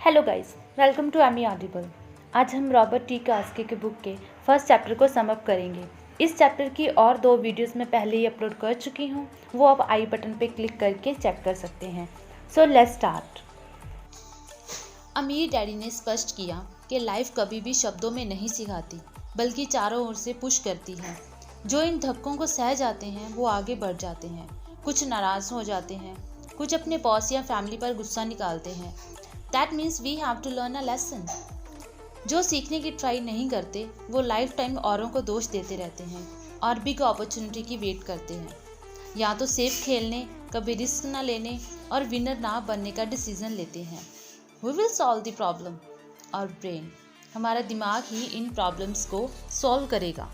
Hello guys, welcome to Amy Audible. आज हम Robert T Kaski की बुक के फर्स्ट चैप्टर को सम अप करेंगे। इस चैप्टर की और 2 वीडियोस मैं पहले ही अपलोड कर चुकी हूँ, वो आप आई बटन पे क्लिक करके चेक कर सकते हैं। So let's start. अमीर डैडी ने स्पष्ट किया कि लाइफ कभी भी शब्दों में नहीं सिखाती, बल्कि चारों ओर से पुश करती है। जो इन धक्कों को सह जाते हैं वो आगे बढ़ जाते हैं। कुछ नाराज़ हो जाते हैं, कुछ अपने बॉस या फैमिली पर गुस्सा निकालते हैं। That means we have to learn a lesson. जो सीखने की ट्राई नहीं करते वो लाइफ टाइम औरों को दोष देते रहते हैं और बिग अपॉर्चुनिटी की वेट करते हैं। या तो सेफ खेलने, कभी रिस्क ना लेने और विनर ना बनने का डिसीजन लेते हैं। We will solve the problem. और ब्रेन, हमारा दिमाग ही इन प्रॉब्लम्स को सॉल्व करेगा।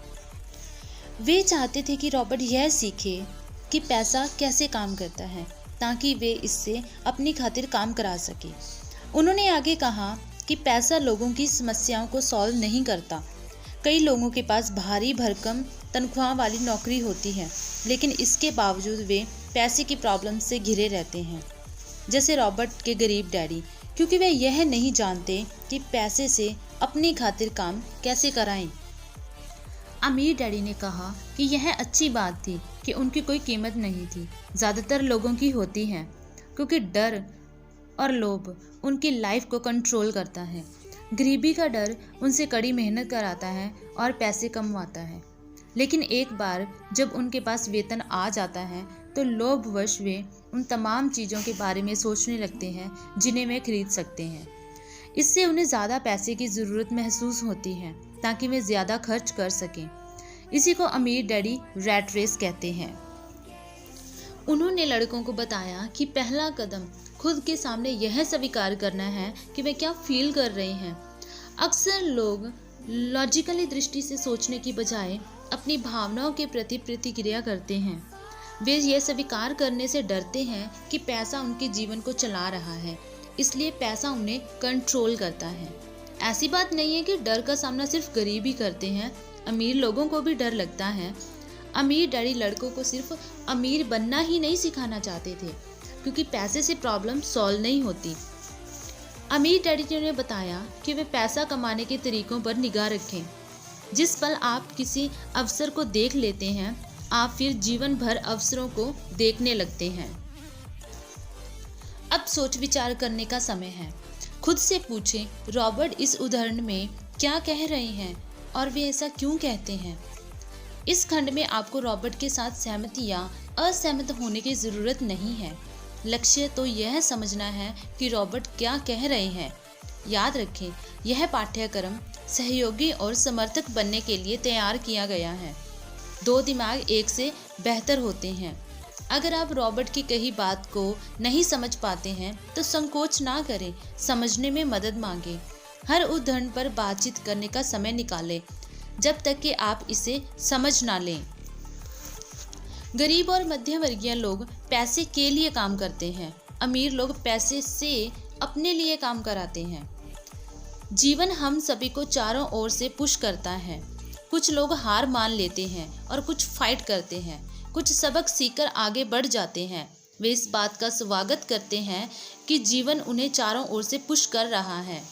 वे चाहते थे कि रॉबर्ट यह सीखे कि पैसा कैसे काम करता है, ताकि वे इससे अपनी खातिर काम करा सके। उन्होंने आगे कहा कि पैसा लोगों की समस्याओं को सॉल्व नहीं करता। कई लोगों के पास भारी भरकम तनख्वाह वाली नौकरी होती है, लेकिन इसके बावजूद वे पैसे की प्रॉब्लम से घिरे रहते हैं, जैसे रॉबर्ट के गरीब डैडी, क्योंकि वे यह नहीं जानते कि पैसे से अपनी खातिर काम कैसे कराएं। अमीर डैडी ने कहा कि यह अच्छी बात थी कि उनकी कोई कीमत नहीं थी। ज़्यादातर लोगों की होती है, क्योंकि डर और लोभ उनकी लाइफ को कंट्रोल करता है। गरीबी का डर उनसे कड़ी मेहनत कराता है और पैसे कमवाता है, लेकिन एक बार जब उनके पास वेतन आ जाता है तो लोभवश वे उन तमाम चीज़ों के बारे में सोचने लगते हैं जिन्हें वे खरीद सकते हैं। इससे उन्हें ज़्यादा पैसे की ज़रूरत महसूस होती है ताकि वे ज़्यादा खर्च कर सकें। इसी को अमीर डैडी रैट रेस कहते हैं। उन्होंने लड़कों को बताया कि पहला कदम खुद के सामने यह स्वीकार करना है कि वे क्या फील कर रहे हैं। अक्सर लोग लॉजिकली दृष्टि से सोचने की बजाय अपनी भावनाओं के प्रति प्रतिक्रिया करते हैं। वे यह स्वीकार करने से डरते हैं कि पैसा उनके जीवन को चला रहा है, इसलिए पैसा उन्हें कंट्रोल करता है। ऐसी बात नहीं है कि डर का सामना सिर्फ गरीब ही करते हैं, अमीर लोगों को भी डर लगता है। अमीर डैडी लड़कों को सिर्फ अमीर बनना ही नहीं सिखाना चाहते थे, क्योंकि पैसे से प्रॉब्लम सॉल्व नहीं होती। अमीर डैडी ने उन्हें बताया कि वे पैसा कमाने के तरीकों पर निगाह रखें। जिस पल आप किसी अवसर को देख लेते हैं, आप फिर जीवन भर अवसरों को देखने लगते हैं। अब सोच विचार करने का समय है। खुद से पूछें, रॉबर्ट इस उदाहरण में क्या कह रहे हैं और वे ऐसा क्यों कहते हैं। इस खंड में आपको रॉबर्ट के साथ सहमत या असहमत होने की ज़रूरत नहीं है। लक्ष्य तो यह समझना है कि रॉबर्ट क्या कह रहे हैं। याद रखें, यह पाठ्यक्रम सहयोगी और समर्थक बनने के लिए तैयार किया गया है। 2 दिमाग एक से बेहतर होते हैं। अगर आप रॉबर्ट की कही बात को नहीं समझ पाते हैं तो संकोच ना करें, समझने में मदद मांगें। हर उदाहरण पर बातचीत करने का समय निकालें जब तक कि आप इसे समझ ना लें। गरीब और मध्यवर्गीय लोग पैसे के लिए काम करते हैं, अमीर लोग पैसे से अपने लिए काम कराते हैं। जीवन हम सभी को चारों ओर से पुश करता है। कुछ लोग हार मान लेते हैं और कुछ फाइट करते हैं, कुछ सबक सीखकर आगे बढ़ जाते हैं। वे इस बात का स्वागत करते हैं कि जीवन उन्हें चारों ओर से पुश कर रहा है।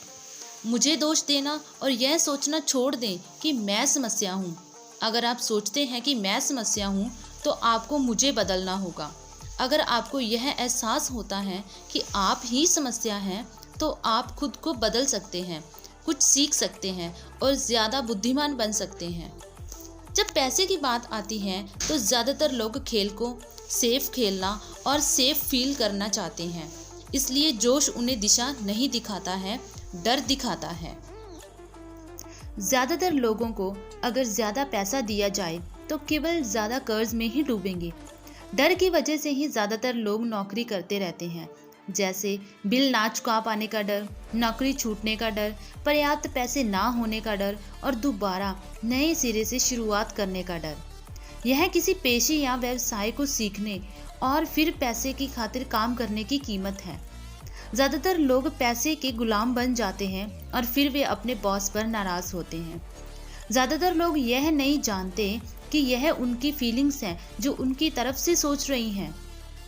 मुझे दोष देना और यह सोचना छोड़ दें कि मैं समस्या हूँ। अगर आप सोचते हैं कि मैं समस्या हूँ तो आपको मुझे बदलना होगा। अगर आपको यह एहसास होता है कि आप ही समस्या हैं तो आप खुद को बदल सकते हैं, कुछ सीख सकते हैं और ज़्यादा बुद्धिमान बन सकते हैं। जब पैसे की बात आती है तो ज़्यादातर लोग खेल को सेफ खेलना और सेफ फील करना चाहते हैं, इसलिए जोश उन्हें दिशा नहीं दिखाता है, डर दिखाता है। ज़्यादातर लोगों को अगर ज़्यादा पैसा दिया जाए तो केवल ज़्यादा कर्ज में ही डूबेंगे। डर की वजह से ही ज़्यादातर लोग नौकरी करते रहते हैं, जैसे बिल ना चुका पाने का डर, नौकरी छूटने का डर, पर्याप्त पैसे ना होने का डर और दोबारा नए सिरे से शुरुआत करने का डर। यह किसी पेशे या व्यवसाय को सीखने और फिर पैसे की खातिर काम करने की कीमत है। ज़्यादातर लोग पैसे के गुलाम बन जाते हैं और फिर वे अपने बॉस पर नाराज़ होते हैं। ज़्यादातर लोग यह नहीं जानते कि यह उनकी फीलिंग्स हैं जो उनकी तरफ से सोच रही हैं।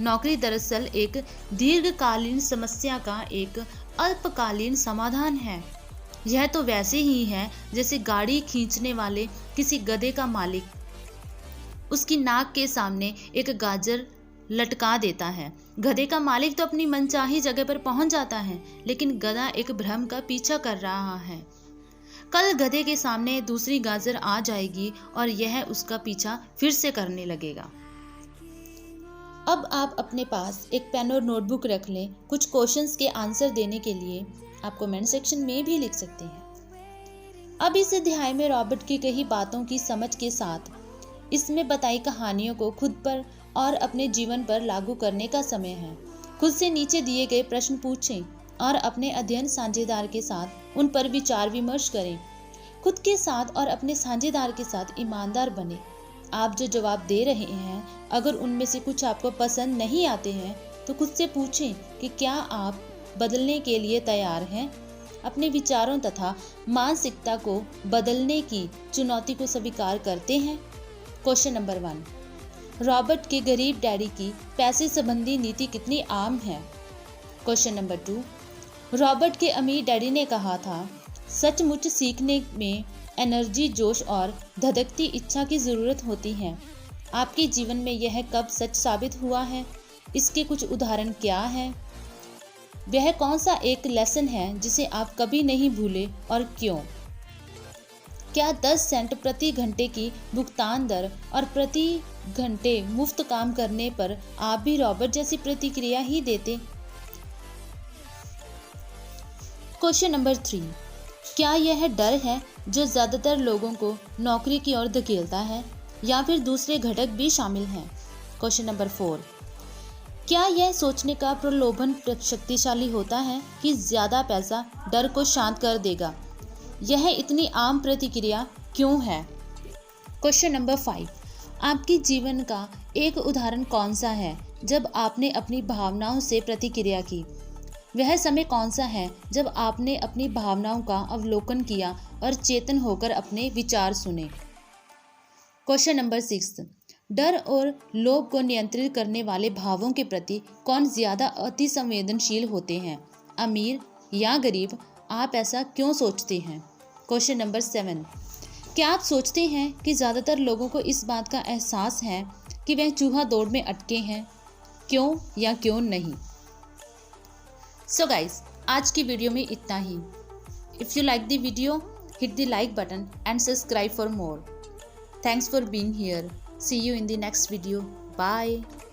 नौकरी दरअसल एक दीर्घकालीन समस्या का एक अल्पकालीन समाधान है। यह तो वैसे ही है जैसे गाड़ी खींचने वाले किसी गधे का मालिक उसकी नाक के सामने एक गाजर लटका देता है। गधे का मालिक तो अपनी मनचाही जगह पर पहुंच जाता है, लेकिन गधा एक भ्रम का पीछा कर रहा है। कल गधे के सामने दूसरी गाजर आ जाएगी और यह उसका पीछा फिर से करने लगेगा। अब आप अपने पास एक पेन और नोटबुक रख लें। कुछ क्वेश्चंस के आंसर देने के लिए आप कमेंट सेक्शन में भी लिख सकते हैं। अब इस अध्याय में रॉबर्ट की कही बातों की समझ के साथ इसमें बताई कहानियों को खुद पर और अपने जीवन पर लागू करने का समय है। खुद से नीचे दिए गए प्रश्न पूछें और अपने अध्ययन साझेदार के साथ उन पर विचार विमर्श करें। खुद के साथ और अपने साझेदार के साथ ईमानदार बने। आप जो जवाब दे रहे हैं, अगर उनमें से कुछ आपको पसंद नहीं आते हैं तो खुद से पूछें कि क्या आप बदलने के लिए तैयार हैं। अपने विचारों तथा मानसिकता को बदलने की चुनौती को स्वीकार करते हैं। क्वेश्चन नंबर 1, रॉबर्ट के गरीब डैडी की पैसे संबंधी नीति कितनी आम है। क्वेश्चन नंबर 2, रॉबर्ट के अमीर डैडी ने कहा था, सचमुच सीखने में एनर्जी, जोश और धधकती इच्छा की ज़रूरत होती है। आपके जीवन में यह कब सच साबित हुआ है? इसके कुछ उदाहरण क्या हैं? वह कौन सा एक लेसन है जिसे आप कभी नहीं भूले और क्यों? क्या 10 सेंट प्रति घंटे की भुगतान दर और प्रति घंटे मुफ्त काम करने पर आप भी रॉबर्ट जैसी प्रतिक्रिया ही देते? क्वेश्चन नंबर 3, क्या यह डर है जो ज़्यादातर लोगों को नौकरी की ओर धकेलता है या फिर दूसरे घटक भी शामिल हैं? क्वेश्चन नंबर 4, क्या यह सोचने का प्रलोभन शक्तिशाली होता है कि ज़्यादा पैसा डर को शांत कर देगा? यह इतनी आम प्रतिक्रिया क्यों है? क्वेश्चन नंबर 5, आपके जीवन का एक उदाहरण कौन सा है जब आपने अपनी भावनाओं से प्रतिक्रिया की? वह समय कौन सा है जब आपने अपनी भावनाओं का अवलोकन किया और चेतन होकर अपने विचार सुने? क्वेश्चन नंबर 6, डर और लोभ को नियंत्रित करने वाले भावों के प्रति कौन ज़्यादा अति संवेदनशील होते हैं, अमीर या गरीब? आप ऐसा क्यों सोचते हैं? क्वेश्चन नंबर 7, क्या आप सोचते हैं कि ज़्यादातर लोगों को इस बात का एहसास है कि वह चूहा दौड़ में अटके हैं? क्यों या क्यों नहीं? सो गाइस, आज की वीडियो में इतना ही। If you like the video, hit the like button and subscribe for more. Thanks for being here. See you in the next video. Bye.